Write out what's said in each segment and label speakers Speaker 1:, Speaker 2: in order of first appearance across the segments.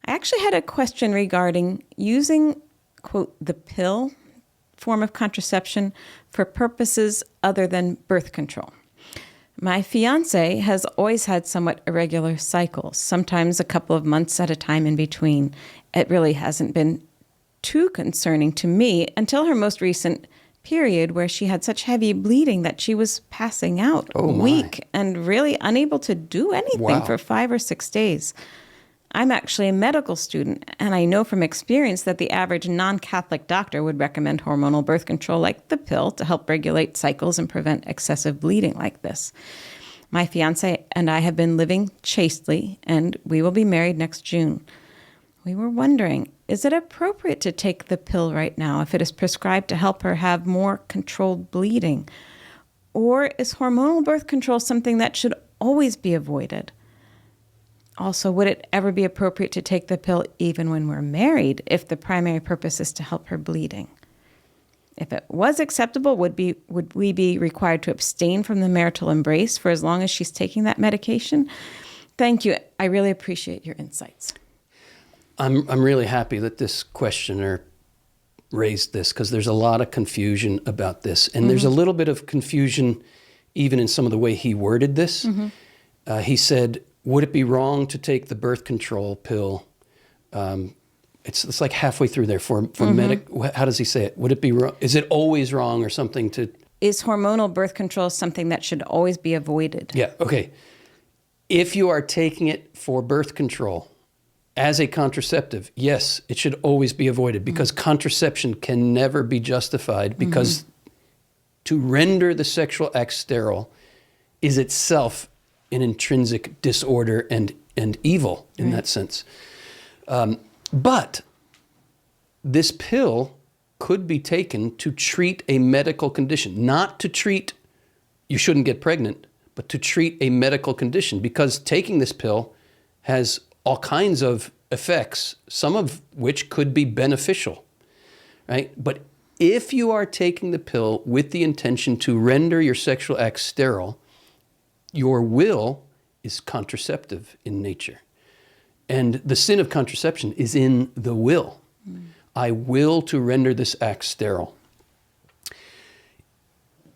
Speaker 1: I actually had a question regarding using, quote, the pill form of contraception for purposes other than birth control. My fiance has always had somewhat irregular cycles, sometimes a couple of months at a time in between. It really hasn't been too concerning to me until her most recent period, where she had such heavy bleeding that she was passing out, weak and really unable to do anything for 5 or 6 days. I'm actually a medical student, and I know from experience that the average non-Catholic doctor would recommend hormonal birth control like the pill to help regulate cycles and prevent excessive bleeding like this. My fiance and I have been living chastely, and we will be married next June. We were wondering, is it appropriate to take the pill right now if it is prescribed to help her have more controlled bleeding? Or is hormonal birth control something that should always be avoided? Also, would it ever be appropriate to take the pill even when we're married if the primary purpose is to help her bleeding? If it was acceptable, would we be required to abstain from the marital embrace for as long as she's taking that medication? Thank you. I really appreciate your insights.
Speaker 2: I'm really happy that this questioner raised this, because there's a lot of confusion about this. And there's a little bit of confusion even in some of the way he worded this. He said, would it be wrong to take the birth control pill? It's like halfway through there for how does he say it? Would it be wrong? Is it always wrong or something to?
Speaker 1: Is hormonal birth control something that should always be avoided?
Speaker 2: Yeah, okay. If you are taking it for birth control as a contraceptive, yes, it should always be avoided, because contraception can never be justified, because to render the sexual act sterile is itself an intrinsic disorder and evil in that sense. But this pill could be taken to treat a medical condition, not to treat, you shouldn't get pregnant, but to treat a medical condition, because taking this pill has all kinds of effects, some of which could be beneficial, right? But if you are taking the pill with the intention to render your sexual act sterile, your will is contraceptive in nature. And the sin of contraception is in the will. I will to render this act sterile.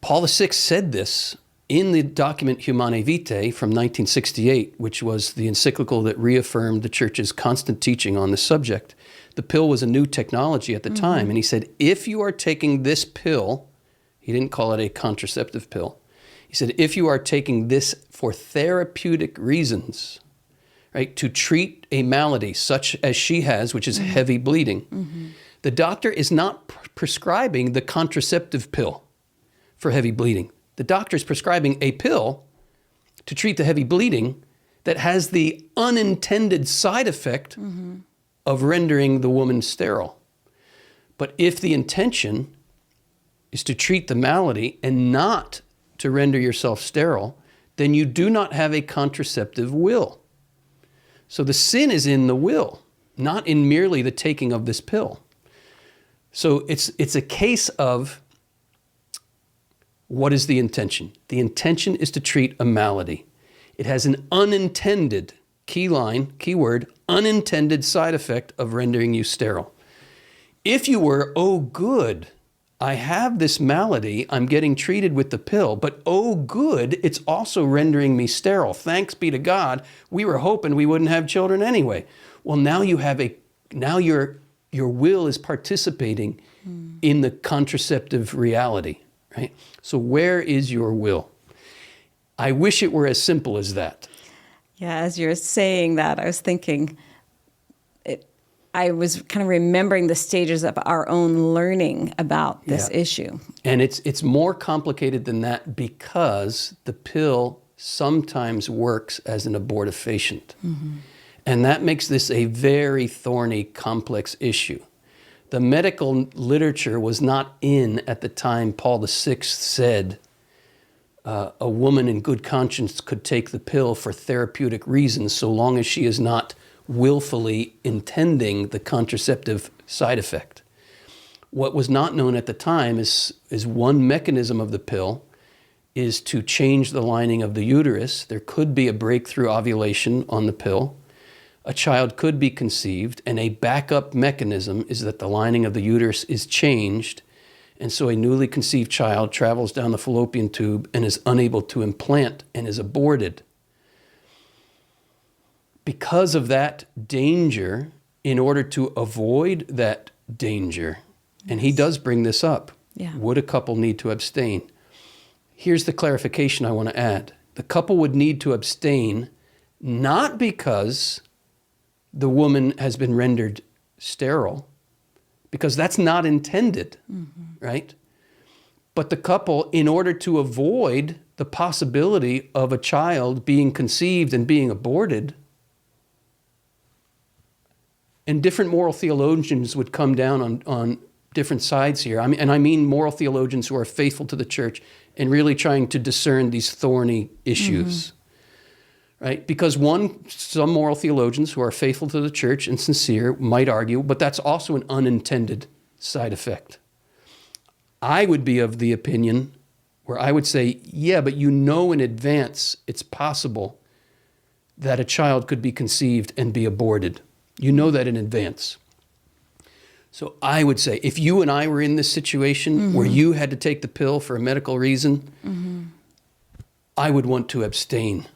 Speaker 2: Paul VI said this in the document Humanae Vitae from 1968, which was the encyclical that reaffirmed the Church's constant teaching on the subject. The pill was a new technology at the time, and he said, if you are taking this pill, he didn't call it a contraceptive pill, he said, if you are taking this for therapeutic reasons, right, to treat a malady such as she has, which is heavy bleeding, the doctor is not prescribing the contraceptive pill for heavy bleeding. The doctor is prescribing a pill to treat the heavy bleeding that has the unintended side effect of rendering the woman sterile. But if the intention is to treat the malady and not to render yourself sterile, then you do not have a contraceptive will. So the sin is in the will, not in merely the taking of this pill. So it's a case of, what is the intention? The intention is to treat a malady. It has an unintended, key line, key word, unintended side effect of rendering you sterile. If you were, oh good, I have this malady, I'm getting treated with the pill, but oh good, it's also rendering me sterile. Thanks be to God, we were hoping we wouldn't have children anyway. Well, now you have your will is participating in the contraceptive reality, right? So where is your will? I wish it were as simple as that.
Speaker 1: Yeah, as you're saying that, I was thinking, I was kind of remembering the stages of our own learning about this issue.
Speaker 2: And it's more complicated than that, because the pill sometimes works as an abortifacient. And that makes this a very thorny, complex issue. The medical literature was not in at the time Paul VI said a woman in good conscience could take the pill for therapeutic reasons so long as she is not willfully intending the contraceptive side effect. What was not known at the time is one mechanism of the pill is to change the lining of the uterus. There could be a breakthrough ovulation on the pill. a child could be conceived, and a backup mechanism is that the lining of the uterus is changed, and so a newly conceived child travels down the fallopian tube and is unable to implant and is aborted. Because of that danger, in order to avoid that danger, and he does bring this up, would a couple need to abstain? Here's the clarification I want to add. The couple would need to abstain not because the woman has been rendered sterile, because that's not intended, right? But the couple, in order to avoid the possibility of a child being conceived and being aborted, and different moral theologians would come down on different sides here. I mean moral theologians who are faithful to the church and really trying to discern these thorny issues. Right? Because some moral theologians who are faithful to the church and sincere might argue, but that's also an unintended side effect. I would be of the opinion where I would say, yeah, but you know in advance it's possible that a child could be conceived and be aborted. You know that in advance. So I would say, if you and I were in this situation where you had to take the pill for a medical reason, I would want to abstain.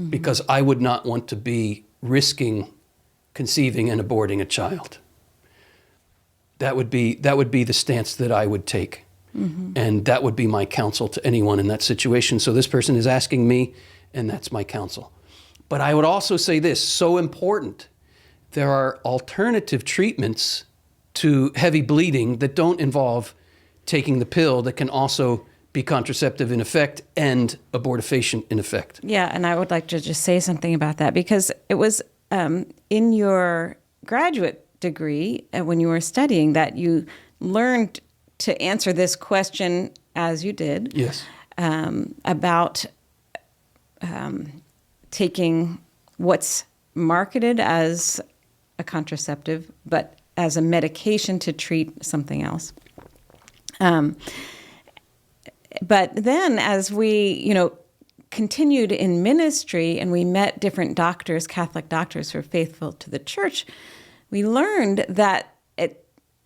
Speaker 2: Because I would not want to be risking conceiving and aborting a child. That would be the stance that I would take. And that would be my counsel to anyone in that situation. So this person is asking me, and that's my counsel. But I would also say this, so important. There are alternative treatments to heavy bleeding that don't involve taking the pill, that can also be contraceptive in effect and abortifacient in effect.
Speaker 1: Yeah, and I would like to just say something about that, because it was in your graduate degree, when you were studying, that you learned to answer this question as you did.
Speaker 2: Yes.
Speaker 1: About taking what's marketed as a contraceptive, but as a medication to treat something else. But then as we, continued in ministry and we met different doctors, Catholic doctors who are faithful to the church, we learned that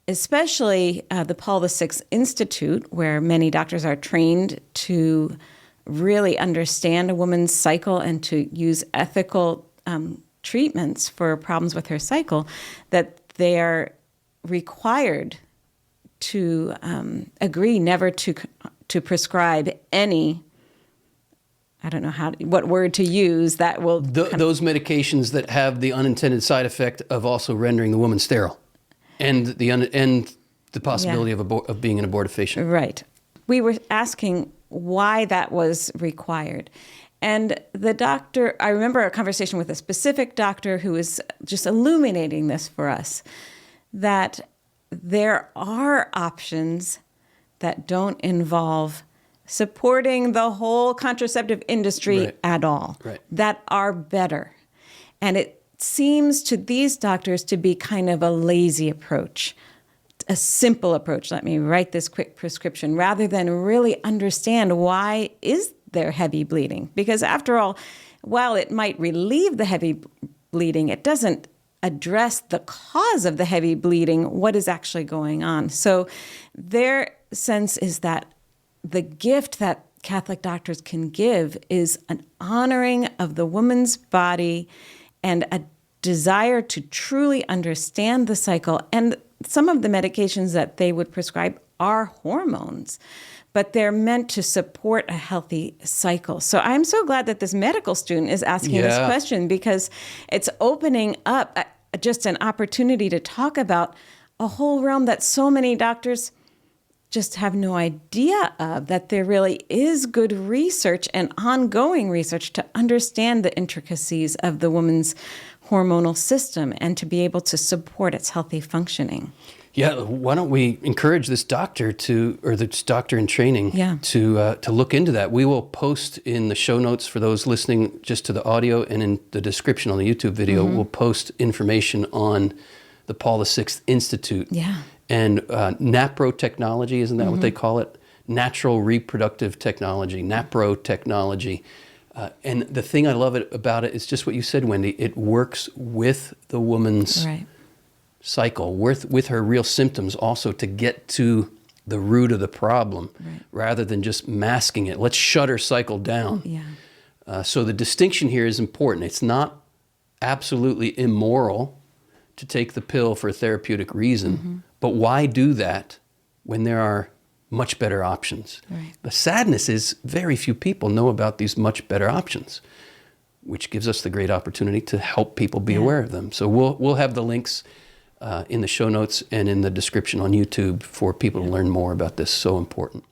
Speaker 1: especially the Paul VI Institute, where many doctors are trained to really understand a woman's cycle and to use ethical treatments for problems with her cycle, that they are required to agree never to prescribe any, I don't know what word to use that will...
Speaker 2: Those medications that have the unintended side effect of also rendering the woman sterile and the possibility of being an abortifacient.
Speaker 1: Right. We were asking why that was required. And the doctor, I remember a conversation with a specific doctor who was just illuminating this for us, that there are options that don't involve supporting the whole contraceptive industry at all, that are better. And it seems to these doctors to be kind of a lazy approach, a simple approach. Let me write this quick prescription, rather than really understand why is there heavy bleeding. Because after all, while it might relieve the heavy bleeding, it doesn't address the cause of the heavy bleeding, what is actually going on. So their sense is that the gift that Catholic doctors can give is an honoring of the woman's body and a desire to truly understand the cycle. And some of the medications that they would prescribe are hormones, but they're meant to support a healthy cycle. So I'm so glad that this medical student is asking this question, because it's opening up just an opportunity to talk about a whole realm that so many doctors just have no idea of, that there really is good research and ongoing research to understand the intricacies of the woman's hormonal system and to be able to support its healthy functioning.
Speaker 2: Yeah, why don't we encourage this doctor this doctor in training to look into that. We will post in the show notes for those listening just to the audio, and in the description on the YouTube video, we'll post information on the Paul VI Institute.
Speaker 1: Yeah.
Speaker 2: And NAPRO technology, isn't that what they call it? Natural reproductive technology, NAPRO technology. And the thing I love about it is just what you said, Wendy. It works with the woman's
Speaker 1: Right.
Speaker 2: cycle, with her real symptoms also, to get to the root of the problem,
Speaker 1: Right.
Speaker 2: rather than just masking it. Let's shut her cycle down.
Speaker 1: Yeah.
Speaker 2: So the distinction here is important. It's not absolutely immoral to take the pill for a therapeutic reason, but why do that when there are much better options?
Speaker 1: Right.
Speaker 2: The sadness is very few people know about these much better options, which gives us the great opportunity to help people be aware of them. So we'll have the links in the show notes and in the description on YouTube for people to learn more about this. So important.